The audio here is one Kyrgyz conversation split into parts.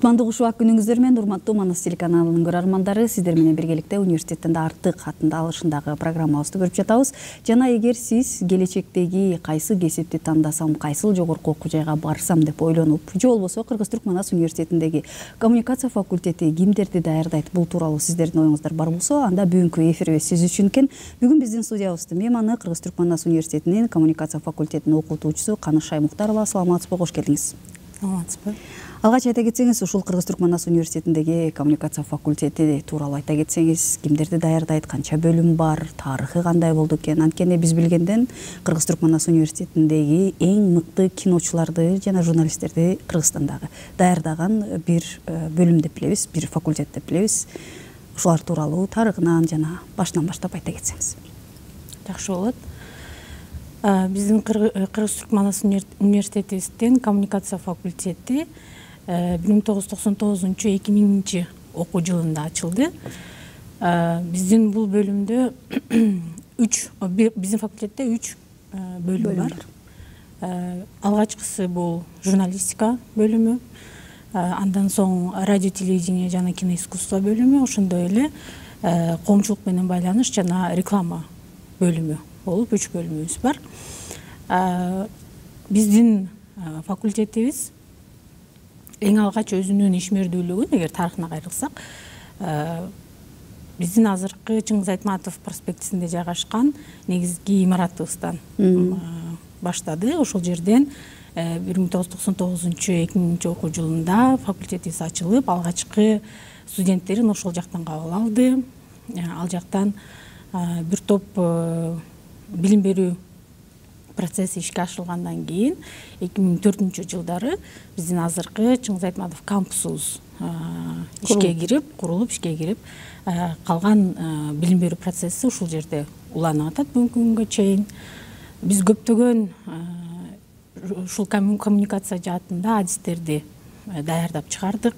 Кутмандуу кушубак күнүңүздөр менен урматтуу Манас телеканалынын көрөрмандары, сиздер менен биргеликте университеттин артык аттында алышындагы программабызды көрүп жатабыз. Жана эгер сиз келечектеги кайсы кесипти тандасам, кайсыл жогорку окуу жайга барсам деп ойлонуп, же болбосо Кыргыз-Түрк Манас университетиндеги коммуникация факультети кимдерди даярдайт, бул тууралуу сиздердин оюңуздар бар болсо, анда бүгүнкү эфирибиз сиз үчүн экен. Бүгүн биздин студиябыздын мейманы Кыргыз-Түрк Манас университетинин коммуникация факультетинин окутуучусу Канышай Муктарова. Саламатсызбы, кош келдиңиз. Саламатсызбы. Алгач айта кетсеңиз, ушул Кыргыз-Түрк Манас университетиндеги коммуникация факультети тууралуу айта кетсеңиз, кимдерди даярдайт, канча бөлүм бар, тарыхы кандай болду экен? Анткени биз билгенден Кыргыз-Түрк Манас университетиндеги эң мыкты киночуларды жана журналисттерди Кыргызстандагы даярдаган бир бөлүм деп билебиз, бир факультет деп билебиз. Ушулар тууралуу тарыхынан жана башынан баштап айта кетсеңиз. Жакшы болот. Биздин Кыргыз-Түрк Манас университетибиздин коммуникация факультети 1999-2000 окуу жылында ачылды. Биздин бул бөлүмдө биздин факультетте 3 бөлүм бар. Алгачкысы бул журналистика бөлүмү, андан соң радио, телевидение жана киноискусство бөлүмү, ошондой эле коомчулук менен байланыш жана реклама бөлүмү болуп 3 бөлүмүбүз бар. Биздин факультетибиз эң алгач өзүнүн ишмердүүлүгүн эгер тарыхына кайрылсак, биздин азыркы Чыңгыз Айтматов проспектисинде жайгашкан негизги имаратыбыздан баштады. Ошол жерден 1999-2000 окуу жылында факультетибиз ачылып, алгачкы студенттерин ошол жактан кабыл алды. Ал жактан бир топ билим берүү процесси ишке ашырылгандан кийин 2004-жылдары биздин азыркы Чыңгыз Айтматов кампусубуз курулуп ишке кирип, калган билим берүү процесси ушул жерде уланып атат бүгүнкү күнгө чейин. Биз көптөгөн ушул коммуникация жаатында адистерди даярдап чыгардык.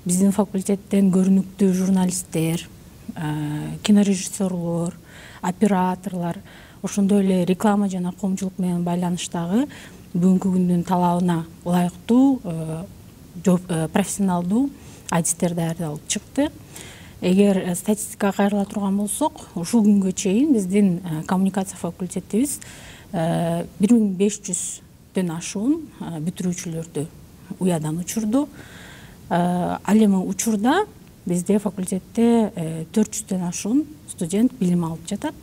Биздин факультеттен көрүнүктүү журналисттер, кинорежиссерлор, операторлор, ошондой эле реклама жана коомчулук менен байланыштагы бүгүнкү күндүн талабына ылайыктуу профессионалдуу адистер даярдалып чыкты. Эгер статистикага кайрыла турган болсок, ушул күнгө чейин биздин коммуникация факультетибиз 1500дөн ашуун бүтүрүүчүлөрдү уядан учурду. Ал эми учурда бизде факультетте 400дөн ашуун студент билим алып жатат.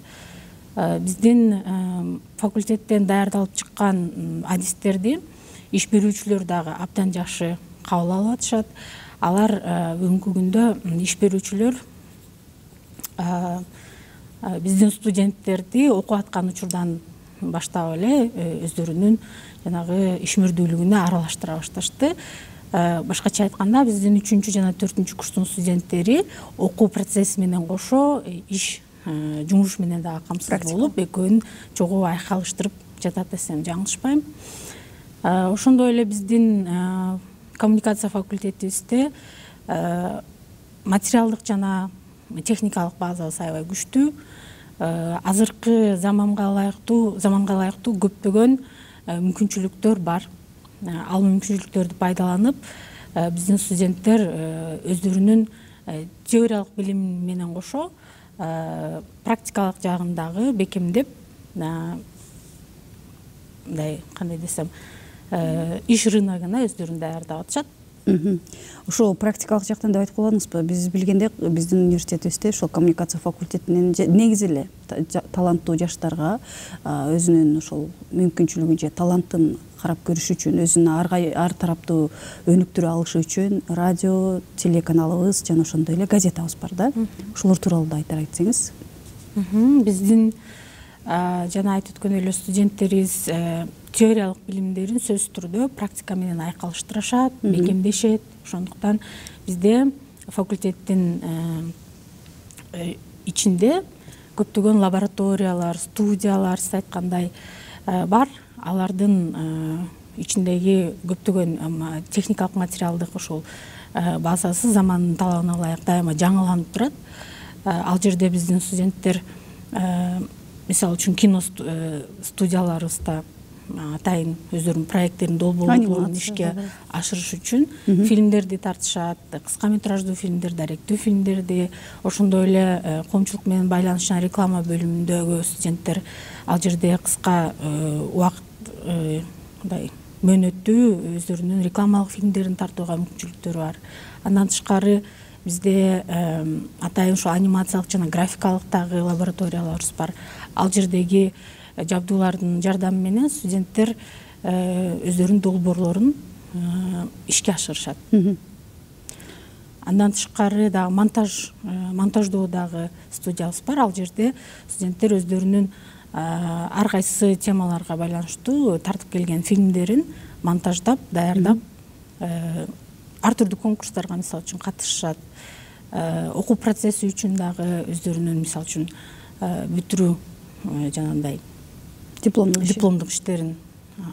Биздин факультеттен даярдалып чыккан адистерди иш берүүчүлөр дагы абдан жакшы кабыл алып атышат. Алар бүгүнкү күндө иш берүүчүлөр биздин студенттерди окуп аткан учурдан баштап эле өздөрүнүн жанагы ишмердүүлүгүнө аралаштыра башташты. Башкача айтканда, биздин 3 жана 4 курстун студенттери окуу процесси менен кошо иш жумуш менен дагы камсыз болуп, экөөнүн чогуу айкалыштырып жатат десем жаңылышпайм. Ошондой эле биздин коммуникация факультетибизде материалдык жана техникалык базабыз аябай күчтүү. Азыркы заманга ылайыктуу көптөгөн мүмкүнчүлүктөр бар. Ал мүмкүнчүлүктөрдү пайдаланып, биздин студенттер өздөрүнүн теориялык билими менен кошо практикалык жагындагы бекемдеп, мындай кандай десем, иш рыногуна өздөрүн даярдап атышат. Ошол практикалык жактан деп айтып калабызбы? Биз билгенде биздин университетибизде ошол коммуникация факультетинин негизи эле таланттуу жаштарга өзүнүн ошол мүмкүнчүлүгүн же талантын карап көрүш үчүн, өзүнүн ар тараптуу өнүктүрө алышы үчүн радио, телеканалыбыз жана ошондой эле газетабыз бар да. Ошолор тууралуу да айтар кетсеңиз. Биздин жана айтып өткөн эле студенттерибиз теориялык билимдерин сөзсүз түрдө практика менен айкалыштырышат, бекемдешет. Ошондуктан бизде факультеттин ичинде көптөгөн лабораториялар, студиялар, сиз айткандай бар. Алардын ичиндеги көптөгөн техникалык материалдык ошол базасы замандын талабына ылайык дайыма жаңыланып турат. Ал жерде биздин студенттер мисалы үчүн кино студияларыбызда атайын өздөрүнүн проекттерин долбоорлорун ишке ашырыш үчүн фильмдерди тартышат, кыска метраждуу фильмдер, даректүү фильмдерди, ошондой эле коомчулук менен байланыш жана реклама бөлүмүндөгү студенттер ал жерде кыска убакыт мындай мөөнөттүү өздөрүнүн рекламалык фильмдерин тартууга мүмкүнчүлүктөрү бар. Андан тышкары бизде атайын ошо анимациялык жана графикалык дагы лабораторияларыбыз бар. Ал жердеги жабдуулардын жардамы менен студенттер өздөрүнүн долбоорлорун ишке ашырышат. Андан тышкары дагы монтаждоо дагы студиябыз бар. Ал жерде студенттер өздөрүнүн ар кайсы темаларга байланыштуу тартып келген фильмдерин монтаждап, даярдап, ар түрдүү конкурстарга мисалы үчүн катышышат. Окуу процесси үчүн дагы өздөрүнүн мисалы үчүн бүтүрүү жанагындай дипломдук иштерин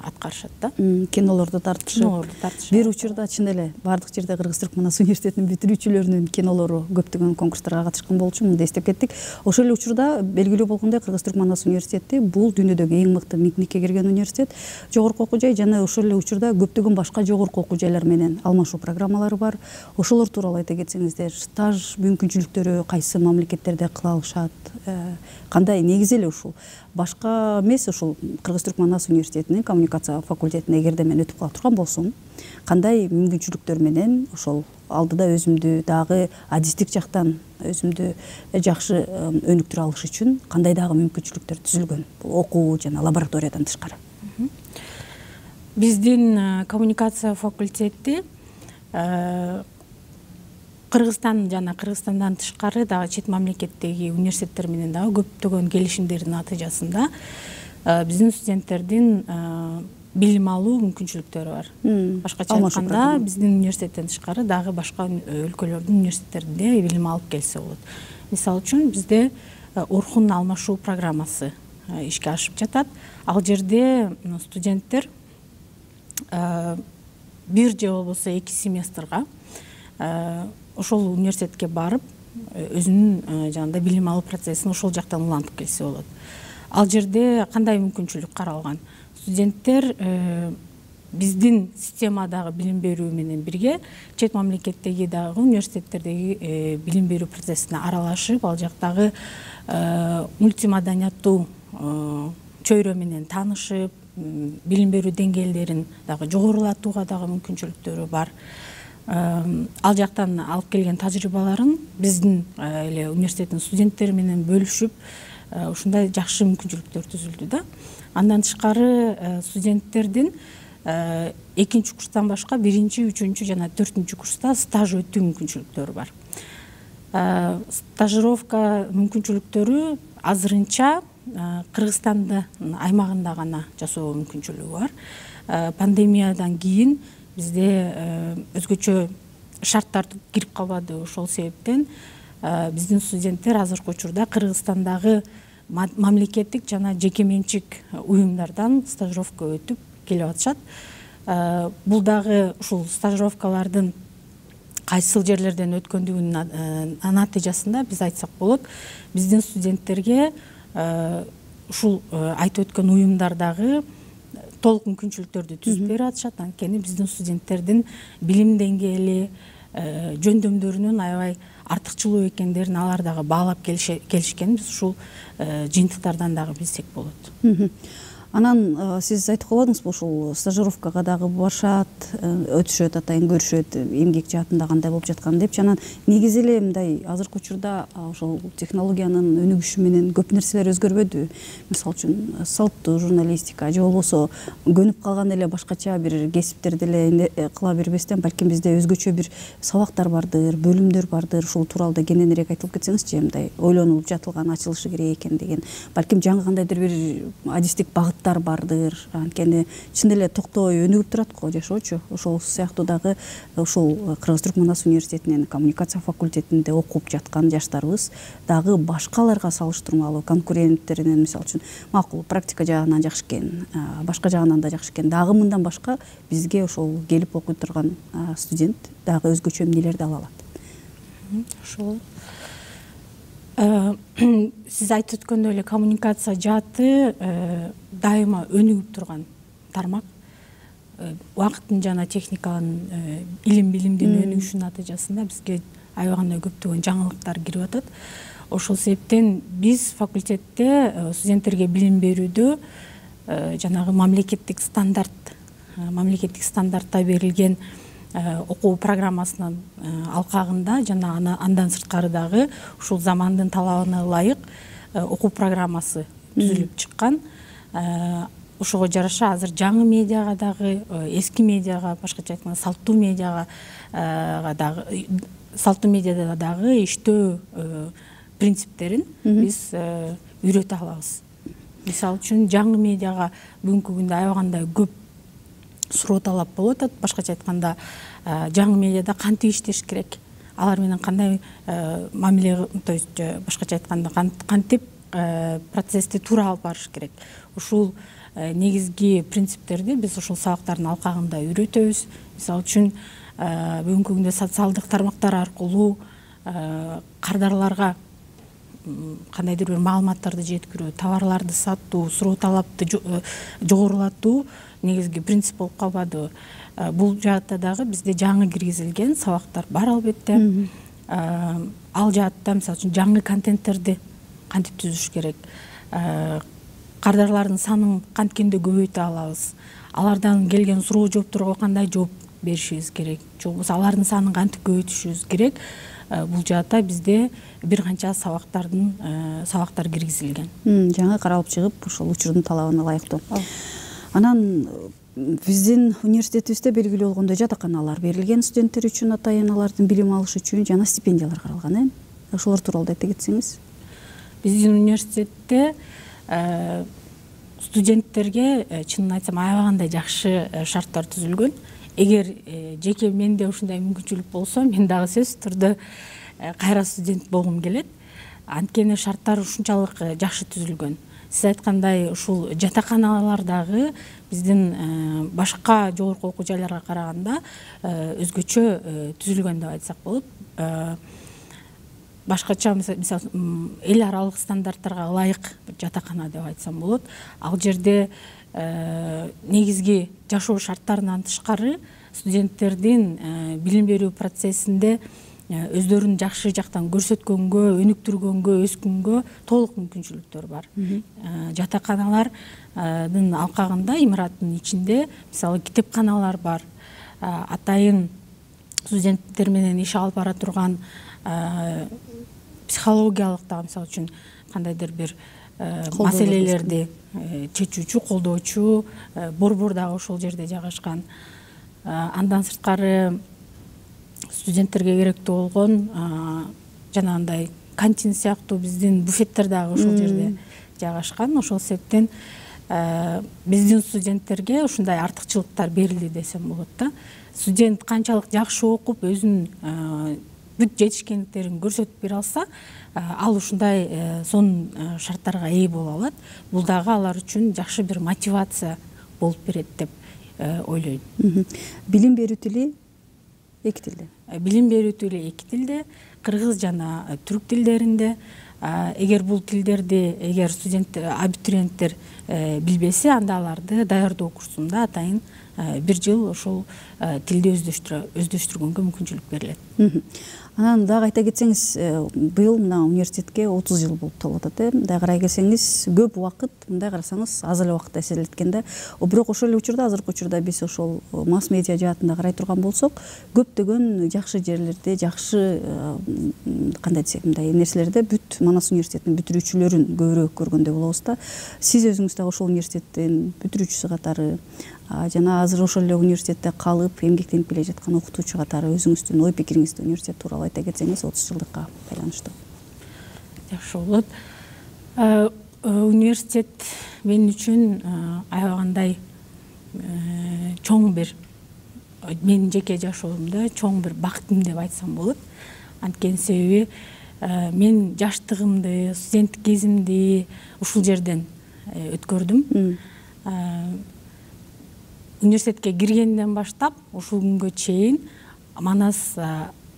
аткарышат да. Кинолорду тартышып. Бир учурда чын эле баардык жерде Кыргыз-Түркмөнстан университетинин бүтүрүүчүлөрүнүн кинолору көптөгөн конкурстарга катышкан болчу, мындай эстеп кеттик. Ошол эле учурда белгилүү болгондой Кыргыз-Түркмөнстан университети бул дүйнөдөгү эң мыкты мигникке кирген университет, жогорку окуу жай жана ошол эле учурда көптөгөн башка жогорку окуу жайлар менен алмашуу программалары бар. Ошолор тууралуу айта кетсеңиздер, стаж мүмкүнчүлүктөрү кайсы мамлекеттерде кыла алышат, кандай негизи эле ушул башка эмес ушул Кыргыз-Түркмөнстан университетинин коммуникация факультетине эгерде мен өтүп кала турган болсом, кандай мүмкүнчүлүктөр менен ошол алдыда өзүмдү дагы адистик жактан өзүмдү жакшы өнүктүрө алыш үчүн кандай дагы мүмкүнчүлүктөр түзүлгөн окуу жана лабораториядан тышкары? Биздин коммуникация факультети Кыргызстан жана Кыргызстандан тышкары дагы чет мамлекеттеги университеттер менен дагы көптөгөн келишимдердин натыйжасында биздин студенттердин билим алуу мүмкүнчүлүктөрү бар. Башкача айтканда, биздин университеттен тышкары дагы башка өлкөлөрдүн университеттеринде билим алып келсе болот. Мисалы үчүн бизде Орхун алмашуу программасы ишке ашып жатат. Ал жерде студенттер бир же болбосо 2 семестрга ошол университетке барып, өзүнүн жанагындай билим алуу процессин ошол жактан улантып келсе болот. Ал жерде кандай мүмкүнчүлүк каралган? Студенттер биздин системадагы билим берүү менен бирге чет мамлекеттеги дагы университеттердеги билим берүү процессине аралашып, ал жактагы мультимаданияттуу чөйрө менен таанышып, билим берүү деңгээлдерин дагы жогорулатууга дагы мүмкүнчүлүктөрү бар. Ал жактан алып келген тажрыйбаларын биздин эле университеттин студенттери менен бөлүшүп, ушундай жакшы мүмкүнчүлүктөр түзүлдү да. Андан тышкары студенттердин 2-нчи курстан башка 1-нчи, 3-нчү жана 4-нчү курста стаж өтүү мүмкүнчүлүктөрү бар. Стажировка мүмкүнчүлүктөрү азырынча Кыргызстандын аймагында гана жасоо мүмкүнчүлүгү бар. Пандемиядан кийин бизде өзгөчө шарттар кирип калбады. Ошол себептен биздин студенттер азыркы учурда Кыргызстандагы мамлекеттик жана жеке менчик уюмдардан стажировка өтүп келип атышат. Бул дагы ушул стажировкалардын кайсыл жерлерден өткөндүгүнүн натыйжасында биз айтсак болот, биздин студенттерге ушул айтып өткөн уюмдардагы толук мүмкүнчүлүктөрдү түзүп берип атышат. Анткени биздин студенттердин билим деңгээли, жөндөмдөрүнүн аябай артыкчылуу экендерин алар дагы баалап келишкенин биз ушул жыйынтыктардан дагы билсек болот. Анан сиз айтып калбадыңызбы, ушул стажировкага дагы барышат, өтүшөт, атайын көрүшөт, эмгек жаатында кандай болуп жатканын депчи. Анан негизи эле мындай азыркы учурда ошол технологиянын өнүгүшү менен көп нерселер өзгөрбөдү? Мисалы үчүн салттуу журналистика же болбосо көнүп калган эле башкача бир кесиптерди эле кыла бербестен, балким бизде өзгөчө бир сабактар бардыр, бөлүмдөр бардыр. Ушул тууралуу кененирээк айтылып кетсеңизчи, мындай ойлонуп жатылган, ачылышы керек экен деген. Балким жаңы кандайдыр бир адистик багыт бардыр. Анткени чын эле токтой өнүгүп турат го жашоочу. Ошол сыяктуу дагы ушул Кыргыз-Түркмөнстан университетинин коммуникация факультетинде окуп жаткан жаштарыбыз дагы башкаларга салыштырмалуу конкуренттеринен, мисалы үчүн, макул практика жагынан жакшы экен, башка жагынан да жакшы экен, дагы мындан башка бизге ошол келип окуй турган студент дагы өзгөчө эмнелерди ала алат? Ошол сиз айтып өткөндөй эле коммуникация жааты дайыма өнүгүп турган тармак убакыттын жана техниканын илим билимдин өнүгүшүнүн натыйжасында бизге аябагандай көптөгөн жаңылыктар кирип атат. Ошол себептен биз факультетте студенттерге билим берүүдө жанагы мамлекеттик стандартта берилген окуу программасынын алкагында жана андан сырткары дагы ушул замандын талабына ылайык окуу программасы түзүлүп чыккан. Ошого жараша азыр жаңы медиага дагы, эски медиага, башкача айтканда салттуу медиада дагы иштөө принциптерин биз үйрөтө алабыз. Мисалы үчүн жаңы медиага бүгүнкү күндө аябагандай көп суроо талап болуп атат. Башкача айтканда жаңы медиада кантип иштеш керек, алар менен кандай мамиле, то есть башкача айтканда кантип процессти туура алып барыш керек. Ушул негизги принциптерди биз ушул сабактардын алкагында үйрөтөбүз. Мисалы үчүн бүгүнкү күндө социалдык тармактар аркылуу кардарларга кандайдыр бир маалыматтарды жеткирүү, товарларды сатуу, суроо талапты жогорулатуу негизги принцип болуп калбадыбы. Бул жаатта дагы бизде жаңы киргизилген сабактар бар албетте. Ал жаатта мисалы үчүн жаңы контенттерди кантип түзүш керек, кардарлардын санын канткенде көбөйтө алабыз, алардан келген суроо жоопторго кандай жооп беришибиз керек, же болбосо алардын санын кантип көбөйтүшүбүз керек. Бул жаатта бизде бир канча сабактар киргизилген. Жаңы каралып чыгып, ошол учурдун талабына ылайыктуу. Анан биздин университетибизде белгилүү болгондой жатаканалар берилген студенттер үчүн, атайын алардын билим алышы үчүн жана стипендиялар каралган. Ошолор тууралуу айта кетсеңиз. Биздин университетте студенттерге чынын айтсам аябагандай жакшы шарттар түзүлгөн. Эгер жеке менде ушундай мүмкүнчүлүк болсо, мен дагы сөзсүз түрдө кайра студент болгум келет. Анткени шарттар ушунчалык жакшы түзүлгөн. Сиз айткандай, ушул жатаканалардагы биздин башка жогорку окуу жайларга караганда өзгөчө түзүлгөн деп айтсак болот. Башкача мисалы эл аралык стандарттарга ылайык жатакана деп айтсам болот. Ал жерде негизги жашоо шарттарынан тышкары студенттердин билим берүү процессинде өздөрүн жакшы жактан көрсөткөнгө, өнүктүргөнгө, өскөнгө толук мүмкүнчүлүктөр бар. Жатаканалардын алкагында, имараттын ичинде мисалы китепканалар бар, атайын студенттер менен иш алып бара турган психологиялык дагы мисалы үчүн кандайдыр бир маселелерди чечүүчү, колдоочу борбор дагы ошол жерде жайгашкан. Андан сырткары студенттерге керектүү болгон жанагындай кантин сыяктуу биздин буфеттер дагы ошол жерде жайгашкан. Ошол себептен биздин студенттерге ушундай артыкчылыктар берилди десем болот да. Студент канчалык жакшы окуп, өзүнүн бүт жетишкендиктерин көрсөтүп бере алса, ал ушундай сонун шарттарга ээ боло алат. Бул дагы алар үчүн жакшы бир мотивация болуп берет деп ойлойм. Билим берүү тили эки тилде. Билим берүү тили эки тилде, кыргыз жана түрк тилдеринде. Эгер бул тилдерди абитуриенттер билбесе, анда аларды даярдоо курсунда атайын бир жыл ошол тилди өздөштүргөнгө мүмкүнчүлүк берилет. Анан дагы айта кетсеңиз, быйыл мына университетке 30 жыл болуп толуп атат. Мындай карай келсеңиз, көп убакыт, мындай карасаңыз, аз эле убакытта эсептелет да. Бирок ошол эле учурда, азыркы учурда биз ошол масс медиа жаатында карай турган болсок, көптөгөн жакшы жерлерде, жакшы кандай десек, мындай нерселерде бүт Манас университетинин бүтүрүүчүлөрүн көбүрөөк көргөндөй болобуз да. Сиз өзүңүз дагы ошол университеттин бүтүрүүчүсү катары, жана азыр ошол эле университетте калып эмгектенип келе жаткан окутуучу катары өзүңүздүн ой пикириңизди университет тууралуу айта кетсеңиз, 30 жылдыкка байланыштуу. Жакшы болот. Университет мен үчүн аябагандай чоң бир, менин жеке жашоомдо чоң бир бактым деп айтсам болот. Анткени себеби мен жаштыгымды, студенттик кезимди ушул жерден өткөрдүм. Университетке киргенден баштап ушул күнгө чейин Манас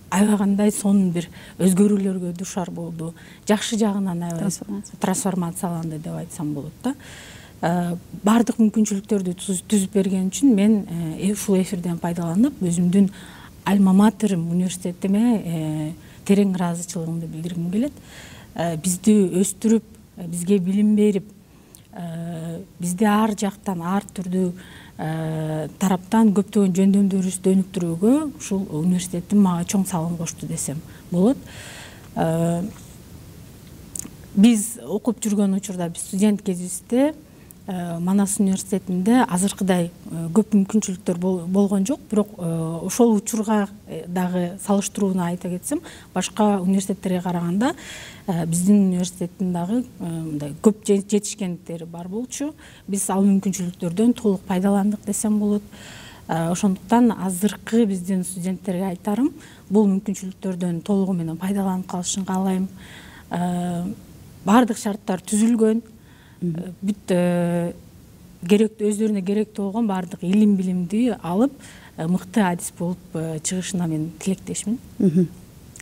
аябагандай сонун бир өзгөрүүлөргө душар болду. Жакшы жагынан трансформацияланды деп айтсам болот да. баардык мүмкүнчүлүктөрдү түзүп берген үчүн мен ушул эфирден пайдаланып өзүмдүн альма материм университетиме терең ыраазычылыгымды билдиргим келет. Бизди өстүрүп, бизге билим берип, бизди ар жактан, ар түрдүү тараптан көптөгөн жөндөмдөрүбүздү өнүктүрүүгө ушул университеттин мага чоң салым кошту десем болот. Биз окуп жүргөн учурда, биз студент кезибизде Манас университетинде азыркыдай көп мүмкүнчүлүктөр болгон жок, бирок ошол учурга дагы салыштырууну айта кетсем, башка университеттерге караганда биздин университеттин дагы мындай көп жетишкендиктери бар болчу. Биз ал мүмкүнчүлүктөрдөн толук пайдаландык десем болот. Ошондуктан азыркы биздин студенттерге айтарым, бул мүмкүнчүлүктөрдөн толугу менен пайдаланып калышын каалайм. Баардык шарттар түзүлгөн, бүт керектүү, өздөрүнө керектүү болгон баардык илим билимди алып, мыкты адис болуп чыгышына мен тилектешмин.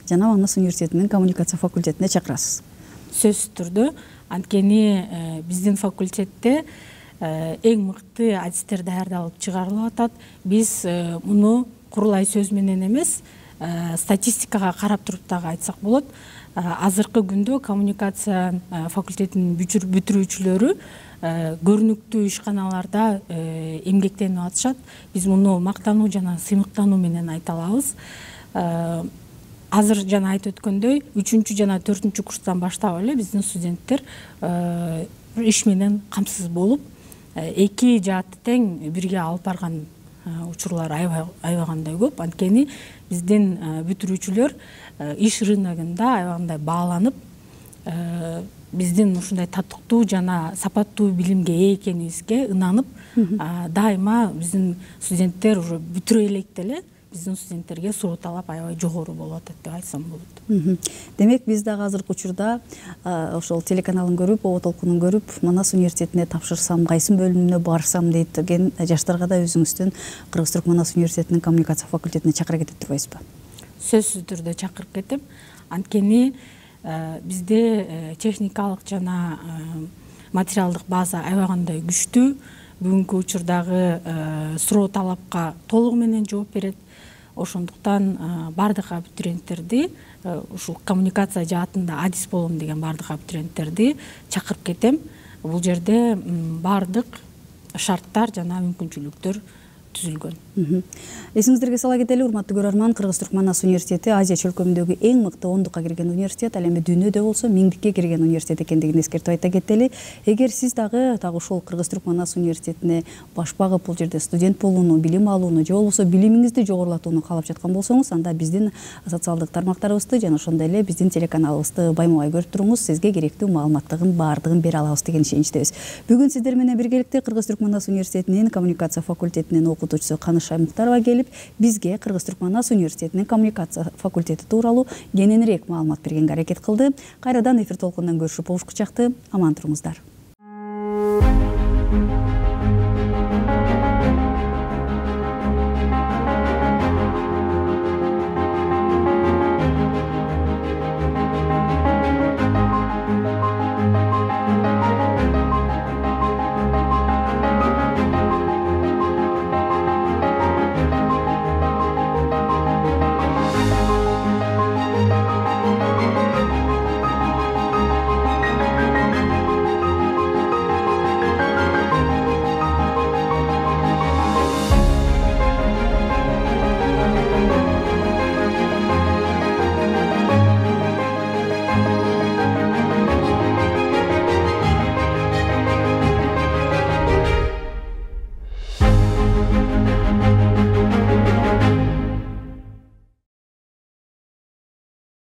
Жана Манас университетинин коммуникация факультетине чакырасыз. Сөзсүз түрдө, анткени биздин факультетте эң мыкты адистер даярдалып чыгарылып атат. Биз муну курулай сөз менен эмес, статистикага карап туруп дагы айтсак болот. Азыркы күндө коммуникация факультетинин бүтүрүүчүлөрү көрүнүктүү ишканаларда эмгектенип атышат. Биз муну мактануу жана сыймыктануу менен айта алабыз. Азыр жана айтып өткөндөй, 3 жана 4 курстан баштап эле биздин студенттер иш менен камсыз болуп, эки жаатты тең бирге алып барган учурлар аябагандай көп. Анткени биздин бүтүрүүчүлөр иш рыногунда аябагандай бааланып, биздин ушундай татыктуу жана сапаттуу билимге ээ экенибизге ынанып, дайыма биздин студенттер уже бүтүрө электе эле биздин студенттерге суроо талап аябай жогору болуп атат деп айтсам болот. Демек биз дагы азыркы учурда ошол телеканалын көрүп, ООО толкунун көрүп, Манас университетине тапшырсам, кайсы бөлүмүнө барсам деген жаштарга да өзүңүздүн Кыргыз-Түрк Манас университетинин коммуникация факультетине чакыра кетип турбайсызбы? Сөзсүз түрдө чакырып кетем. Анткени бизде техникалык жана материалдык база аябагандай күчтүү. Бүгүнкү учурдагы суроо талапка толугу менен жооп берет. Ошондуктан баардык абитуриенттерди, ушул коммуникация жаатында адис болом деген баардык абитуриенттерди чакырып кетем. Бул жерде баардык шарттар жана мүмкүнчүлүктөр түзүлгөн. Эсиңиздерге сала кетели, урматтуу көрөрман, Кыргыз-Түрк Манас университети Азия чөлкөмүндөгү эң мыкты 10дукка кирген университет, ал эми дүйнөдө болсо 1000дикке кирген университет экендигин эскертип айта кетели. Эгер сиз дагы ушул Кыргыз-Түрк Манас университетине баш багып, бул жерде студент болууну, билим алууну же болбосо билимиңизди жогорулатууну каалап жаткан болсоңуз, анда биздин социалдык тармактарыбызды жана ошондой эле биздин телеканалыбызды баймабай көрүп туруңуз, сизге керектүү маалыматтын баардыгын бере алабыз деген ишеничтебиз. Бүгүн сиздер менен биргеликте Кыргыз-Түрк Манас университетинин коммуникация факультетинин окутуучусу Каныш Аймуктарова келип, бизге Кыргыз-Түрк Манас университетинин коммуникация факультети тууралуу кененирээк маалымат бергенге аракет кылды. Кайрадан эфир толкунунан көрүшүп болушкучакты. Аман туруңуздар.